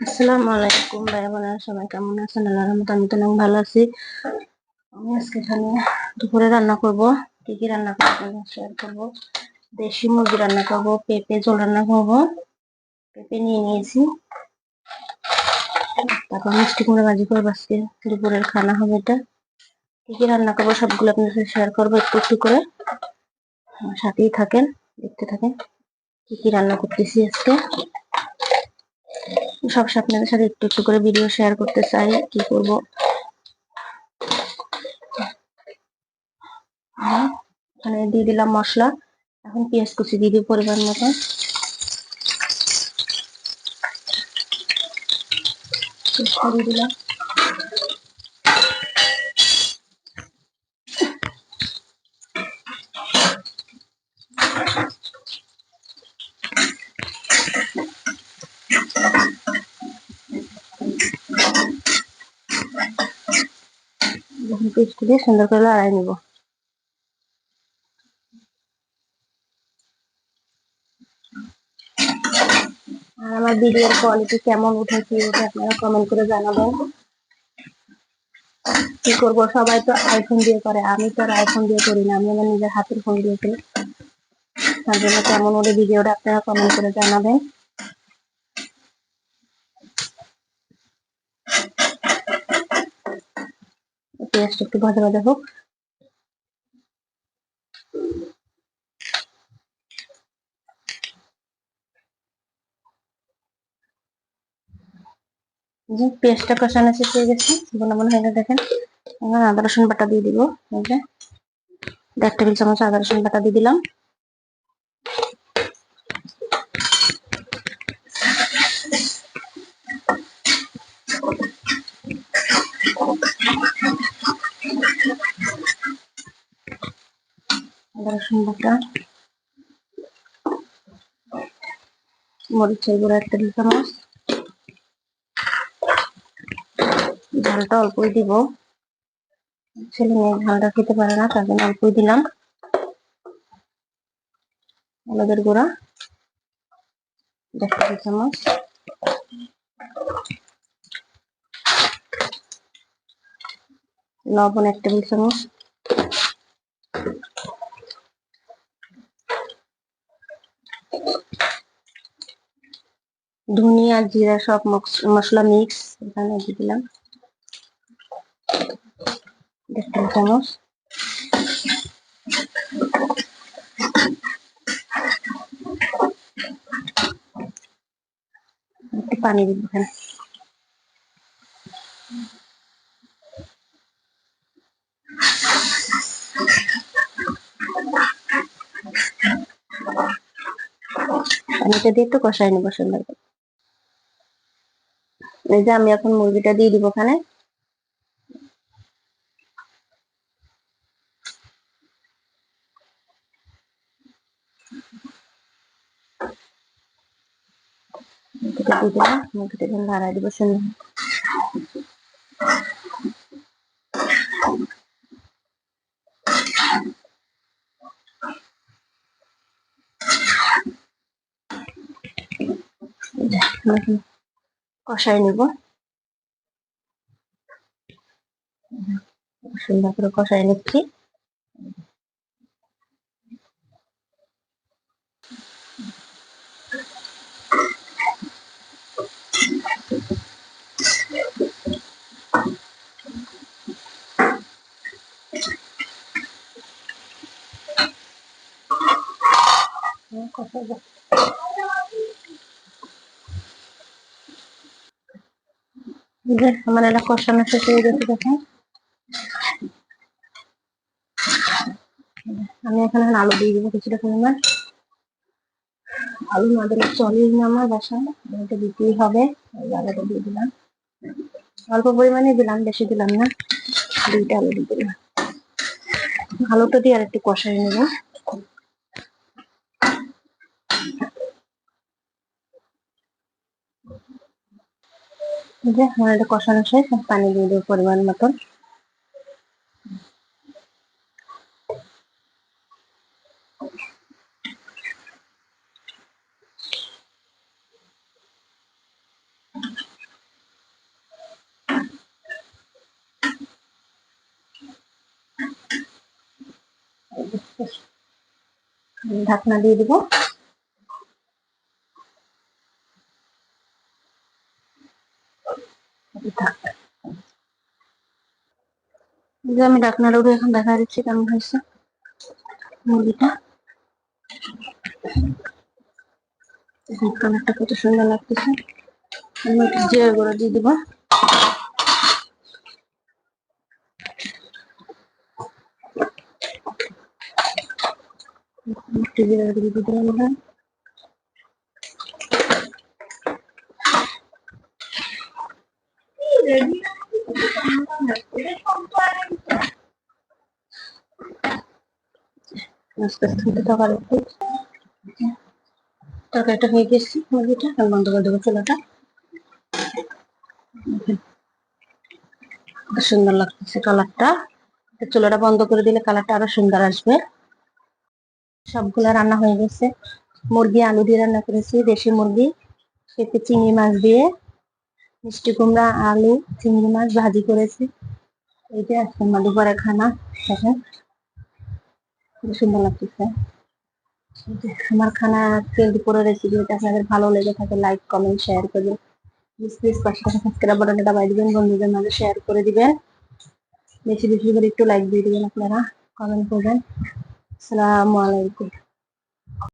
আসসালামু আলাইকুম ভাই বোনেরা, সবাই কেমন আছেন? আল্লাহর রহমতে আমি তো অনেক ভালো আছি। আমি আজকে এখানে দুপুরে রান্না করব। কি কি রান্না করবো শেয়ার করবো। দেশি মুরগি রান্না করব, পেঁপে ঝোল রান্না করব। পেঁপে নিয়ে নিয়েছি, তারপর মিষ্টি কুমড়া ভাজি করবো। আজকে দুপুরের খানা হবে এটা। কি কি রান্না করবো সবগুলো আপনাদের সাথে শেয়ার করবো একটু একটু করে। আমার সাথেই থাকেন, দেখতে থাকেন কি কি রান্না করতেছি আজকে। সব আপনাদের সাথে একটু একটু করে ভিডিও শেয়ার করতে চাই। কি করব, এখানে দিয়ে দিলাম মশলা। এখন পেঁয়াজ কুচি দিয়ে দিব পরিমাণ মতো। দিয়ে দিলাম, পেস্ট দিয়ে সুন্দর করে লড়াই নিব। আর আমার ভিডিওর কোয়ালিটি কেমন উঠেছে ওটা আপনারা কমেন্ট করে জানাবেন। কি করবো, সবাই তো আইফোন দিয়ে করে, আমি তো আর আইফোন দিয়ে করি না, আমি আমার নিজের হাতের ফোন দিয়ে করি। তার জন্য কেমন ওদের ভিডিওটা আপনারা কমেন্ট করে জানাবেন। পেঁয়াজটা একটু ভাজা ভাজা হোক। যে পেঁয়াজটা কষানো শেষ হয়ে গেছে, মনে হয় দেখেন। এখন আদা রসুন বাটা দিয়ে দিব। এই যে 1 টেবিল চামচ আদা রসুন বাটা দিয়ে দিলাম। আদা রসুন বাটা, মরিচের গুঁড়া 1 টেবিল চামচ, ঝালটা অল্পই দিব। ছেলে মেয়ে ঝালটা খেতে পারে না, তার জন্য অল্পই দিলাম। হলুদের গুঁড়া 1 টেবিল চামচ, লবণ 1 টেবিল চামচ, ধনিয়া জিরা সব মশলা মিক্স এখানে দিয়ে দিলাম 1 টেবিল চামচ। একটু পানি দিব এখানে। পানিটা দিয়ে একটু কষাই নেবো সুন্দর করে। এই যে আমি এখন মুরগিটা দিয়ে দিব এখানে। মুরগিটা দিয়ে দিলাম, মুরগিটা এখন নাড়াই দিব সুন্দর। কষাই নিব সুন্দর করে, কষাই নিচ্ছি। আমার এটা কষানো শেষ হয়ে গেছে দেখেন। আমি এখানে আলু দিয়ে দিব কিছুটা পরিমাণ। আলু না দিলে চলেই না আমার বাসায়, এটা দিতেই হবে। আলুটা দিয়ে দিলাম, অল্প পরিমাণে দিলাম, বেশি দিলাম না। 2টা আলু দিয়ে দিলাম। আলুটা দিয়ে আর একটু কষাই নেব। যে আমার এটা কষানো শেষ, পানি দিয়ে দেবো পরিমাণ মতন। ঢাকনা দিয়ে দিব। আমি ঢাকনাটা উঠে এখন দেখা দিচ্ছি কেমন হয়েছে মুরগিটা। কালারটা কত সুন্দর লাগতেছে। আমি একটু জিরা গুঁড়ো দিয়ে দিব। একটু জিরা গুঁড়ো দিয়ে দিলাম। তরকারিটা হয়ে গেছে, মুরগিটা বন্ধ করে দেবো চুলাটা। সুন্দর লাগতেছে কালারটা। চুলাটা বন্ধ করে দিলে কালারটা আরো সুন্দর আসবে। সবগুলা রান্না হয়ে গেছে। মুরগি আলু দিয়ে রান্না করেছি, দেশি মুরগি, পেঁপে চিংড়ি মাছ দিয়ে, মিষ্টি কুমড়া আলু চিংড়ি মাছ ভাজি করেছি। এইটা আজকে আমার দুপুরের খানা। দেখেন খুব সুন্দর লাগতেছে। আমার খানা আজকে দুপুরের রেসিপি আপনাদের ভালো লেগে থাকে লাইক কমেন্ট শেয়ার করবেন। প্লিজ পাশে থাকা সাবস্ক্রাইব বাটনটা দাবাই দিবেন, বন্ধুদের মাঝে শেয়ার করে দিবেন। বেশি বেশি করে একটু লাইক দিয়ে দিবেন, আপনারা কমেন্ট করবেন। আসসালামু আলাইকুম।